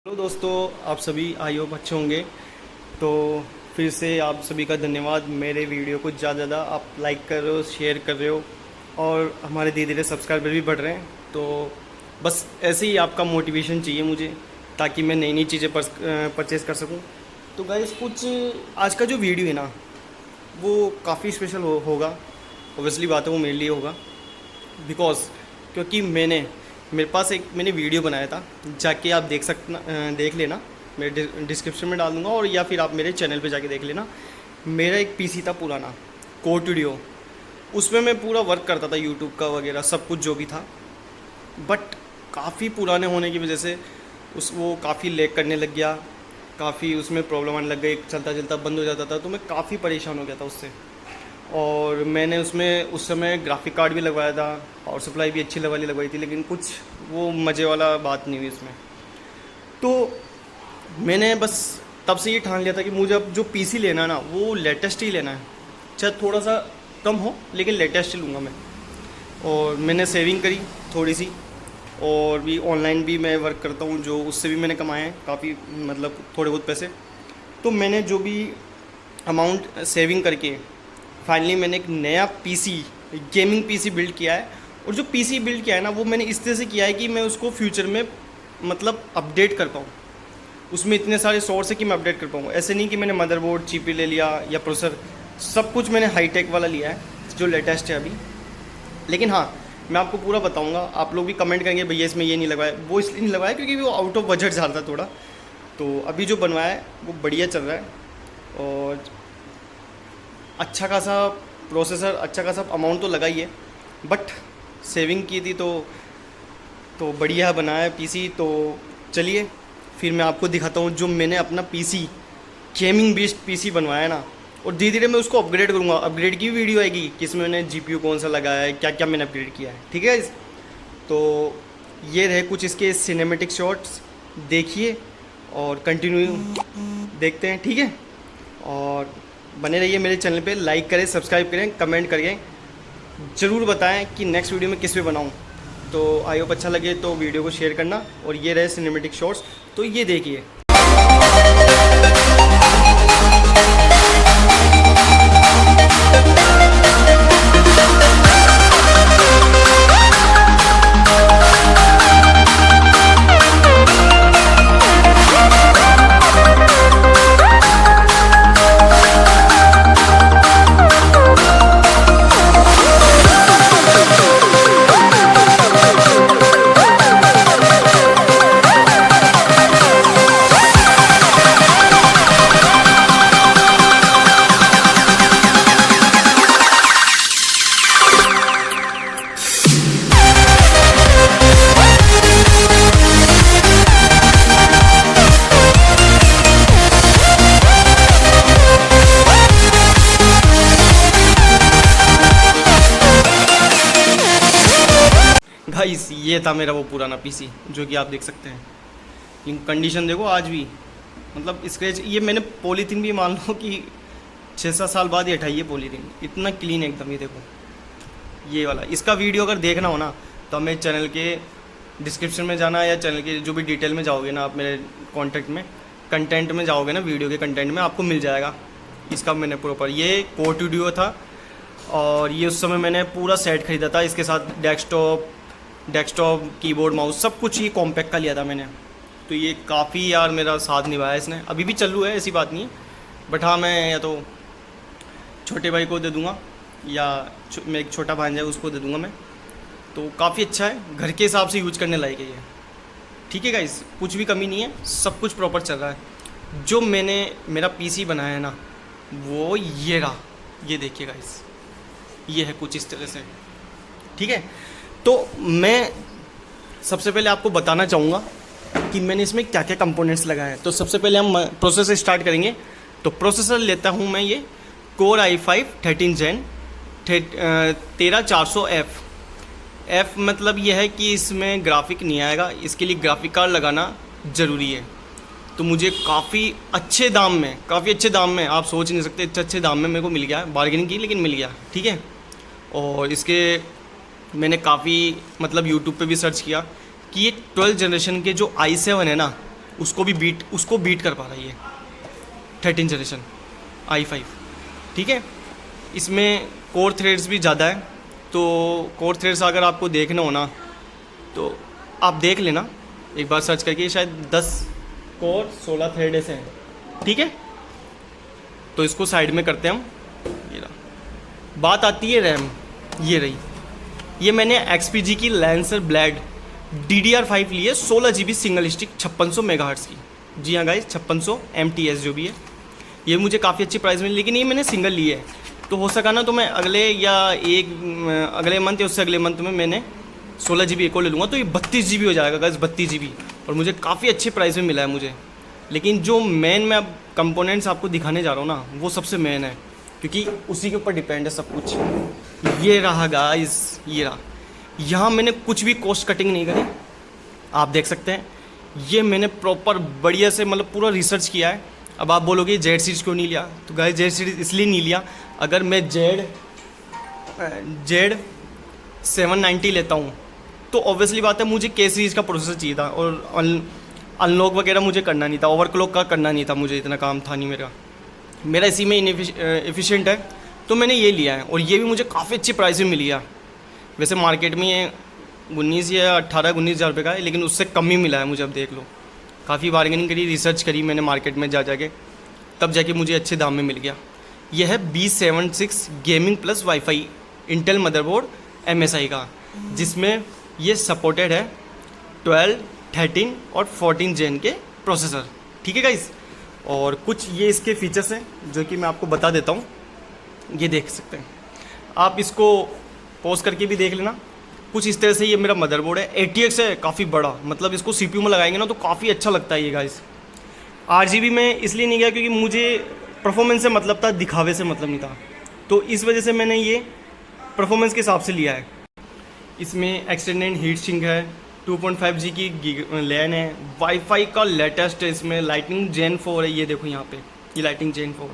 Hello दोस्तों, आप सभी आई होप अच्छे होंगे। तो फिर से आप सभी का धन्यवाद। मेरे वीडियो को ज़्यादा ज़्यादा आप लाइक कर रहे हो, शेयर कर रहे हो और हमारे धीरे धीरे सब्सक्राइबर भी बढ़ रहे हैं। तो बस ऐसे ही आपका मोटिवेशन चाहिए मुझे, ताकि मैं नई नई चीज़ें परचेज़ कर सकूं। तो गाइस, कुछ आज का जो वीडियो है ना, वो काफ़ी स्पेशल होगा। ओबियसली बात है, वो मेरे लिए होगा। बिकॉज क्योंकि मेरे पास एक मैंने वीडियो बनाया था, जाके आप देख लेना। मैं डिस्क्रिप्शन में डाल दूँगा, और या फिर आप मेरे चैनल पे जाके देख लेना। मेरा एक पीसी था पुराना, कोड स्टूडियो। उसमें मैं पूरा वर्क करता था, यूट्यूब का वगैरह सब कुछ जो भी था। बट काफ़ी पुराने होने की वजह से वो काफ़ी लैग करने लग गया। काफ़ी उसमें प्रॉब्लम आने लग गई, चलता चलता बंद हो जाता था। तो मैं काफ़ी परेशान हो गया था उससे। और मैंने उसमें उस समय ग्राफिक कार्ड भी लगवाया था, पावर सप्लाई भी अच्छी वाली लगवाई थी, लेकिन कुछ वो मज़े वाला बात नहीं हुई इसमें। तो मैंने बस तब से ये ठान लिया था कि मुझे अब जो पीसी लेना है ना, वो लेटेस्ट ही लेना है। चाहे थोड़ा सा कम हो, लेकिन लेटेस्ट ही लूँगा मैं। और मैंने सेविंग करी थोड़ी सी, और भी ऑनलाइन भी मैं वर्क करता हूँ, जो उससे भी मैंने कमाए हैं काफ़ी, मतलब थोड़े बहुत पैसे। तो मैंने जो भी अमाउंट सेविंग करके फाइनली मैंने एक नया पीसी, गेमिंग पीसी बिल्ड किया है। और जो पीसी बिल्ड किया है ना, वो मैंने इस तरह से किया है कि मैं उसको फ्यूचर में मतलब अपडेट कर पाऊँ। उसमें इतने सारे सोर्स है कि मैं अपडेट कर पाऊँ। ऐसे नहीं कि मैंने मदरबोर्ड चीप ही ले लिया या प्रोसेसर, सब कुछ मैंने हाईटेक वाला लिया है जो लेटेस्ट है अभी। लेकिन हाँ, मैं आपको पूरा बताऊँगा। आप लोग भी कमेंट करेंगे भैया इसमें ये नहीं लगवाया, वो इसलिए नहीं लगवाया क्योंकि वो आउट ऑफ बजट जा रहा था थोड़ा। तो अभी जो बनवाया है वो बढ़िया चल रहा है, और अच्छा खासा प्रोसेसर, अच्छा खासा अमाउंट तो लगा ही है। बट सेविंग की थी तो बढ़िया बनाया है पीसी। तो चलिए फिर मैं आपको दिखाता हूँ जो मैंने अपना पीसी, गेमिंग बेस्ड पीसी बनवाया है ना। और धीरे धीरे मैं उसको अपग्रेड करूँगा। अपग्रेड की वीडियो आएगी कि इसमें मैंने जीपीयू कौन सा लगाया है, क्या क्या मैंने अपग्रेड किया है, ठीक है। तो ये रहे कुछ इसके सिनेमेटिक शॉट्स, देखिए और कंटिन्यू देखते हैं, ठीक है। और बने रहिए मेरे चैनल पे, लाइक करें, सब्सक्राइब करें, कमेंट करें, ज़रूर बताएं कि नेक्स्ट वीडियो में किस पे बनाऊं। तो आई होप अच्छा लगे तो वीडियो को शेयर करना। और ये रहे सिनेमेटिक शॉट्स, तो ये देखिए। गाइस, ये था मेरा वो पुराना पीसी जो कि आप देख सकते हैं। इन कंडीशन देखो आज भी, मतलब स्क्रैच। ये मैंने पॉलीथीन भी मान लो कि 6-7 साल बाद ही हटाई है पॉलीथीन, इतना क्लीन एकदम। ये देखो, ये वाला। इसका वीडियो अगर देखना हो ना, तो मेरे चैनल के डिस्क्रिप्शन में जाना, या चैनल के जो भी डिटेल में जाओगे ना, आप मेरे कॉन्टेक्ट में, कंटेंट में जाओगे ना, वीडियो के कंटेंट में आपको मिल जाएगा। इसका मैंने प्रॉपर ये कोर स्टूडियो था, और ये उस समय मैंने पूरा सेट खरीदा था। इसके साथ डेस्कटॉप, कीबोर्ड, माउस, सब कुछ ये कॉम्पैक्ट का लिया था मैंने। तो ये काफ़ी यार मेरा साथ निभाया इसने। अभी भी चालू है, ऐसी बात नहीं है। बट हाँ, मैं या तो छोटे भाई को दे दूँगा, या मैं एक छोटा भांजा है उसको दे दूँगा मैं। तो काफ़ी अच्छा है, घर के हिसाब से यूज करने लायक है ये, ठीक है गाइस। कुछ भी कमी नहीं है, सब कुछ प्रॉपर चल रहा है। जो मैंने मेरा पीसी बनाया है ना, वो ये रहा। ये देखिए गाइस, ये है कुछ इस तरह से, ठीक है। तो मैं सबसे पहले आपको बताना चाहूँगा कि मैंने इसमें क्या क्या कंपोनेंट्स लगाए हैं। तो सबसे पहले हम प्रोसेसर स्टार्ट करेंगे। तो प्रोसेसर लेता हूँ मैं ये core i5 13 Gen 13400F। F मतलब यह है कि इसमें ग्राफिक नहीं आएगा, इसके लिए ग्राफिक कार्ड लगाना ज़रूरी है। तो मुझे काफ़ी अच्छे दाम में, आप सोच नहीं सकते इतने अच्छे दाम में मेरे को मिल गया। बार्गेनिंग की लेकिन मिल गया, ठीक है। और इसके मैंने काफ़ी मतलब यूट्यूब पे भी सर्च किया कि ये 12th जनरेशन के जो i7 है ना, उसको बीट कर पा रहा है ये 13 जनरेशन i5। ठीक है, इसमें कोर थ्रेड्स भी ज़्यादा है, तो कोर थ्रेड्स अगर आपको देखना हो ना तो आप देख लेना एक बार सर्च करके, शायद 10 कोर 16 थ्रेड ऐसे हैं। ठीक है, तो इसको साइड में करते हैं हम। ये रहा, बात आती है रैम, ये रही। ये मैंने XPG की लैंसर ब्लेड DDR5 ली है, 16 GB सिंगल स्टिक 5600 मेगाहर्ट्ज़ की। जी हाँ गाइस, 5600 MTS जो भी है। ये मुझे काफ़ी अच्छी प्राइस में, लेकिन ये मैंने सिंगल ली है, तो हो सका ना तो मैं अगले मंथ या उससे अगले मंथ में मैंने 16 GB एक और ले लूँगा, तो ये 32 GB हो जाएगा गाइस, 32 GB। और मुझे काफ़ी अच्छी प्राइस में मिला है मुझे। लेकिन जो मेन मैं अब कंपोनेंट्स आपको दिखाने जा रहा हूँ ना, वो सबसे मेन है, क्योंकि उसी के ऊपर डिपेंड है सब कुछ। ये रहा गाइस, ये रहा। यहाँ मैंने कुछ भी कॉस्ट कटिंग नहीं करी, आप देख सकते हैं। ये मैंने प्रॉपर बढ़िया से मतलब पूरा रिसर्च किया है। अब आप बोलोगे जेड सीरीज क्यों नहीं लिया, तो गाइस जेड सीरीज इसलिए नहीं लिया, अगर मैं जेड 790 लेता हूँ तो ऑब्वियसली बात है मुझे के सीरीज़ का प्रोसेसर चाहिए था, और अनलॉक वगैरह मुझे करना नहीं था, ओवरक्लॉक का करना नहीं था, मुझे इतना काम था नहीं मेरा इसी में इनएफिशिएंट है, तो मैंने ये लिया है। और ये भी मुझे काफ़ी अच्छी प्राइस में मिली है। वैसे मार्केट में ये 19 या 18-19 हज़ार रुपये का है, लेकिन उससे कम ही मिला है मुझे। अब देख लो, काफ़ी बार्गेनिंग करी, रिसर्च करी मैंने मार्केट में जाके, तब जाके मुझे अच्छे दाम में मिल गया। यह है B76 gaming plus wifi Intel motherboard MSI का, जिसमें ये सपोर्टेड है 12, 13 और 14 जेन के प्रोसेसर। ठीक है गाइस, और कुछ ये इसके फीचर्स हैं जो कि मैं आपको बता देता हूँ। ये देख सकते हैं आप, इसको पॉज करके भी देख लेना। कुछ इस तरह से ये मेरा मदरबोर्ड है, ATX है, काफ़ी बड़ा, मतलब इसको CPU में लगाएंगे ना तो काफ़ी अच्छा लगता है ये गाइस। RGB में इसलिए नहीं गया क्योंकि मुझे परफॉर्मेंस से मतलब था, दिखावे से मतलब नहीं था, तो इस वजह से मैंने ये परफॉर्मेंस के हिसाब से लिया है। इसमें एक्सटेंडेड हीट सिंक है, 2.5G की लैन है, वाईफाई का लेटेस्ट है, इसमें लाइटनिंग जेन 4 है। ये देखो यहाँ पे, ये लाइटनिंग जेन 4,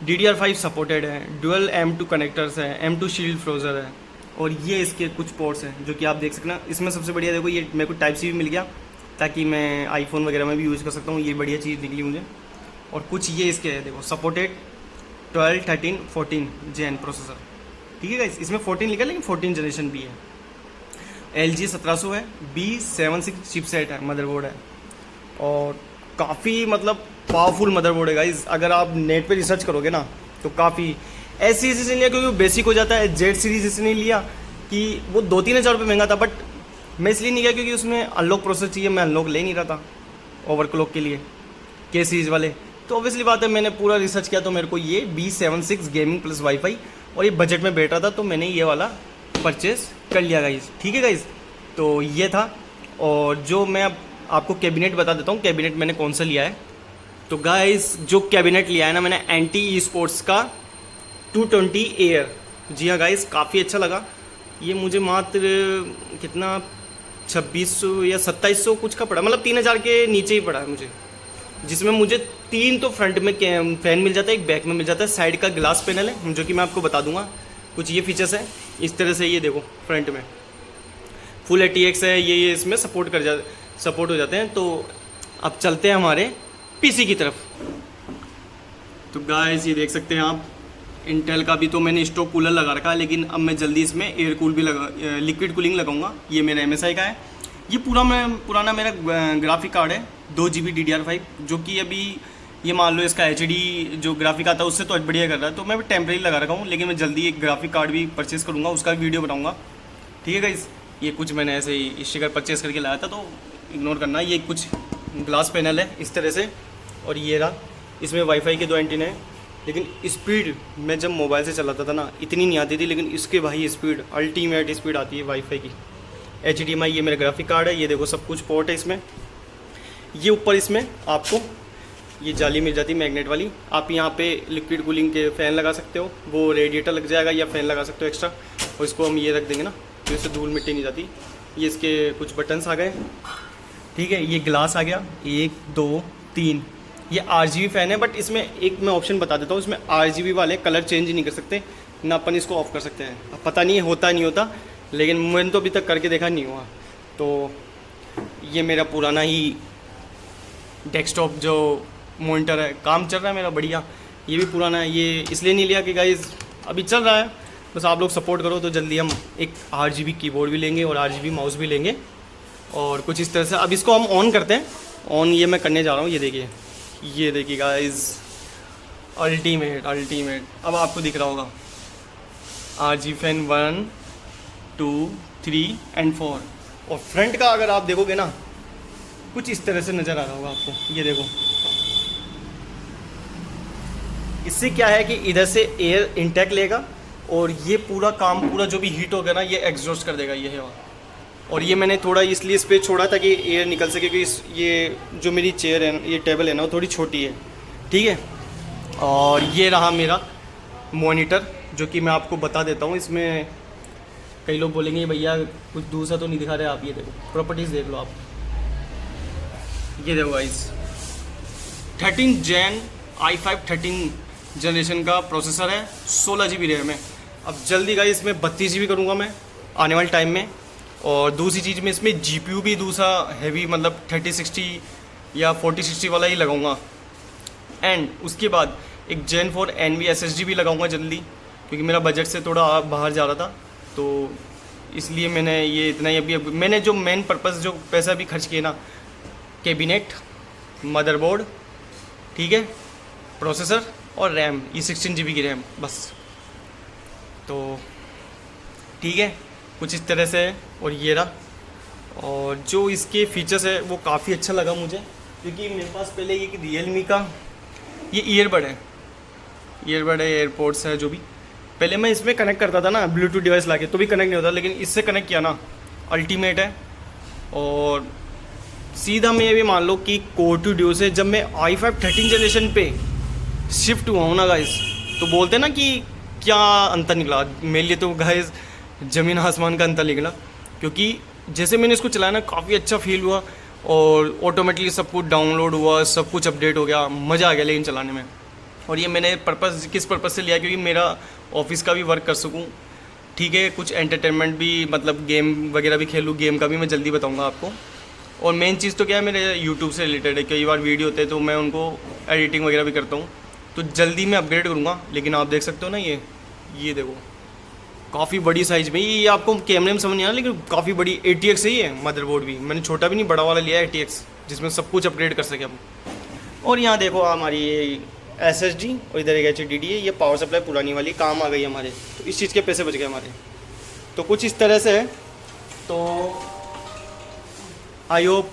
DDR5 सपोर्टेड है, डुअल M2 कनेक्टर्स है, M2 शील्ड फ्रोजर है, और ये इसके कुछ पोर्ट्स हैं जो कि आप देख सकना। इसमें सबसे बढ़िया देखो, ये मेरे को टाइप C भी मिल गया, ताकि मैं आईफोन वगैरह में भी यूज़ कर सकता हूँ। ये बढ़िया चीज़ निकली मुझे। और कुछ ये इसके है देखो, सपोर्टेड 12, 13, 14 जेन प्रोसेसर। ठीक है गाइस, इसमें 14 लिखा है लेकिन 14 जनरेशन भी है। LG 1700 है, B76 चिपसेट है, मदरबोर्ड है, और काफ़ी मतलब पावरफुल मदरबोर्ड है गाइस। अगर आप नेट पे रिसर्च करोगे ना तो काफ़ी ऐसी नहीं लिया क्योंकि वो बेसिक हो जाता है। जेड सीरीज इसलिए नहीं लिया कि वो 2-3 हज़ार रुपये महंगा था, बट मैं इसलिए नहीं गया क्योंकि उसमें अनलॉक प्रोसेसर चाहिए, मैं अनलॉक ले नहीं रहा था ओवरक्लॉक के लिए के सीरीज़ वाले। तो ऑब्वियसली बात है, मैंने पूरा रिसर्च किया तो मेरे को ये B76 गेमिंग प्लस वाईफाई, और ये बजट में बैठ रहा था, तो मैंने ये वाला परचेस कर लिया गाइस। ठीक है गाइस, तो ये था। और जो मैं अब आपको कैबिनेट बता देता हूँ, कैबिनेट मैंने कौन सा लिया है। तो गाइस, जो कैबिनेट लिया है ना मैंने, एंटी स्पोर्ट्स का 220 एयर। जी हाँ गाइस, काफ़ी अच्छा लगा। ये मुझे मात्र कितना 2600 या 2700 कुछ का पड़ा, मतलब 3000 के नीचे ही पड़ा है मुझे, जिसमें मुझे 3 तो फ्रंट में फैन मिल जाता है, एक बैक में मिल जाता है, साइड का ग्लास पैनल है जो कि मैं आपको बता दूंगा। कुछ ये फीचर्स हैं इस तरह से, ये देखो फ्रंट में फुल ATX है, ये इसमें सपोर्ट हो जाते हैं। तो अब चलते हैं हमारे PC की तरफ। तो गाइस, ये देख सकते हैं आप, इंटेल का भी तो मैंने स्टॉक कूलर लगा रखा है, लेकिन अब मैं जल्दी इसमें एयर कूल भी लिक्विड कूलिंग लगाऊंगा। ये मेरा MSI का है। ये पुराना मेरा ग्राफिक कार्ड है, 2 GB DDR5, जो कि अभी ये मान लो इसका HD जो ग्राफिक आता है उससे तो बढ़िया कर रहा है, तो मैं टेम्परेरी लगा रखा हूँ, लेकिन मैं जल्दी एक ग्राफिक कार्ड भी परचेस करूँगा, उसका भी वीडियो बनाऊँगा। ठीक है गाइस, ये कुछ मैंने ऐसे ही स्टिकर परचेस करके लाया था, तो इग्नोर करना। ये कुछ ग्लास पैनल है इस तरह से, और ये रहा, इसमें वाईफाई के 2 एंटीना हैं, लेकिन स्पीड मैं जब मोबाइल से चलाता था ना इतनी नहीं आती थी, लेकिन इसके भाई स्पीड अल्टीमेट स्पीड आती है वाईफाई की। HDMI, ये मेरा ग्राफिक कार्ड है, ये देखो सब कुछ पोर्ट है इसमें। ये ऊपर इसमें आपको ये जाली मिल जाती है मैग्नेट वाली, आप यहाँ पे लिक्विड कूलिंग के फ़ैन लगा सकते हो, वो रेडिएटर लग जाएगा, या फ़ैन लगा सकते हो एक्स्ट्रा, और इसको हम ये रख देंगे ना तो इससे धूल मिट्टी नहीं जाती। ये इसके कुछ बटन्स आ गए। ठीक है, ये ग्लास आ गया, 1 2 3। ये RGB फ़ैन है, बट इसमें एक मैं ऑप्शन बता देता हूँ, इसमें RGB वाले कलर चेंज नहीं कर सकते ना, अपन इसको ऑफ़ कर सकते हैं। अब पता नहीं होता नहीं होता, लेकिन मैंने तो अभी तक करके देखा नहीं हुआ। तो ये मेरा पुराना ही डेस्कटॉप जो मॉनिटर है, काम चल रहा है मेरा बढ़िया। ये भी पुराना है, ये इसलिए नहीं लिया कि गाइस अभी चल रहा है, बस आप लोग सपोर्ट करो तो जल्दी हम एक RGB कीबोर्ड भी लेंगे और RGB माउस भी लेंगे। और कुछ इस तरह से अब इसको हम ऑन करते हैं। ऑन ये मैं करने जा रहा हूँ, ये देखिए गाइस, अल्टीमेट। अब आपको दिख रहा होगा RGB फैन 1 2 3 and 4। और फ्रंट का अगर आप देखोगे ना, कुछ इस तरह से नज़र आ रहा होगा आपको, ये देखो। इससे क्या है कि इधर से एयर इंटेक लेगा और ये पूरा काम, पूरा जो भी हीट होगा ना, ये एग्जॉस्ट कर देगा ये हवा। और ये मैंने थोड़ा इसलिए स्पेस छोड़ा ताकि एयर निकल सके, क्योंकि ये जो मेरी चेयर है, ये टेबल है ना, वो थोड़ी छोटी है, ठीक है। और ये रहा मेरा मॉनिटर, जो कि मैं आपको बता देता हूँ। इसमें कई लोग बोलेंगे भैया कुछ दूसरा तो नहीं दिखा रहे आप, ये देखो प्रॉपर्टीज़ देख लो आप, ये देखो गाइस, 13 Gen i5 13 जनरेशन का प्रोसेसर है, 16 GB रैम है। अब जल्दी गाइस इसमें 32 GB करूँगा मैं आने वाले टाइम में। और दूसरी चीज़ में इसमें GPU भी दूसरा हैवी, मतलब 3060 या 4060 वाला ही लगाऊंगा। एंड उसके बाद एक Gen 4 NV SSD भी लगाऊंगा जल्दी, क्योंकि मेरा बजट से थोड़ा बाहर जा रहा था, तो इसलिए मैंने ये इतना ही। अभी मैंने जो मेन पर्पज़ जो पैसा भी खर्च किया ना, कैबिनेट, मदरबोर्ड, ठीक है, प्रोसेसर और रैम, ये 16 GB की रैम बस। तो ठीक है, कुछ इस तरह से है। और ये रहा। और जो इसके फीचर्स है वो काफ़ी अच्छा लगा मुझे, क्योंकि मेरे पास पहले एक रियलमी का ये ईयरबड है, एयरपोर्ट्स है जो भी। पहले मैं इसमें कनेक्ट करता था ना ब्लूटूथ डिवाइस लाके, तो भी कनेक्ट नहीं होता, लेकिन इससे कनेक्ट किया ना, अल्टीमेट है। और सीधा मैं ये भी मान लो कि कोर टू ड्यू से जब मैं i5 13 जनरेशन पे शिफ्ट हुआ हूँ ना गाइस, तो बोलते हैं ना कि क्या अंतर निकला। मेरे लिए तो गाइस ज़मीन आसमान का अंतर निकला, क्योंकि जैसे मैंने इसको चलाया ना, काफ़ी अच्छा फील हुआ और ऑटोमेटिकली सब कुछ डाउनलोड हुआ, सब कुछ अपडेट हो गया, मज़ा आ गया लेकिन चलाने में। और ये मैंने पर्पज़ किस पर्पज़ से लिया, क्योंकि मेरा ऑफिस का भी वर्क कर सकूँ, ठीक है, कुछ एंटरटेनमेंट भी, मतलब गेम वगैरह भी खेलूँ। गेम का भी मैं जल्दी बताऊँगा आपको। और मेन चीज़ तो क्या है, मेरे यूट्यूब से रिलेटेड है। कई बार वीडियो होते हैं तो मैं उनको एडिटिंग वगैरह भी करता हूँ, तो जल्दी मैं अपग्रेड करूँगा। लेकिन आप देख सकते हो ना, ये देखो काफ़ी बड़ी साइज़ में, ये आपको कैमरे में समझ नहीं आ रहा, लेकिन काफ़ी बड़ी 80X है ये मदरबोर्ड भी। मैंने छोटा भी नहीं, बड़ा वाला लिया है 80X, जिसमें सब कुछ अपग्रेड कर सके हम। और यहाँ देखो हमारी ये SSD और इधर एक HDD है, ये पावर सप्लाई पुरानी वाली काम आ गई हमारे, तो इस चीज़ के पैसे बच गए हमारे। तो कुछ इस तरह से है। तो आई होप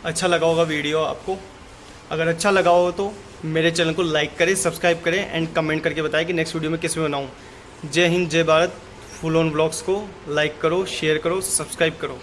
अच्छा लगा होगा वीडियो आपको। अगर अच्छा लगा हो तो मेरे चैनल को लाइक करें, सब्सक्राइब करें एंड कमेंट करके बताएं कि नेक्स्ट वीडियो में किस में बनाऊँ। जय हिंद, जय भारत। फुल ऑन ब्लॉग्स को लाइक करो, शेयर करो, सब्सक्राइब करो।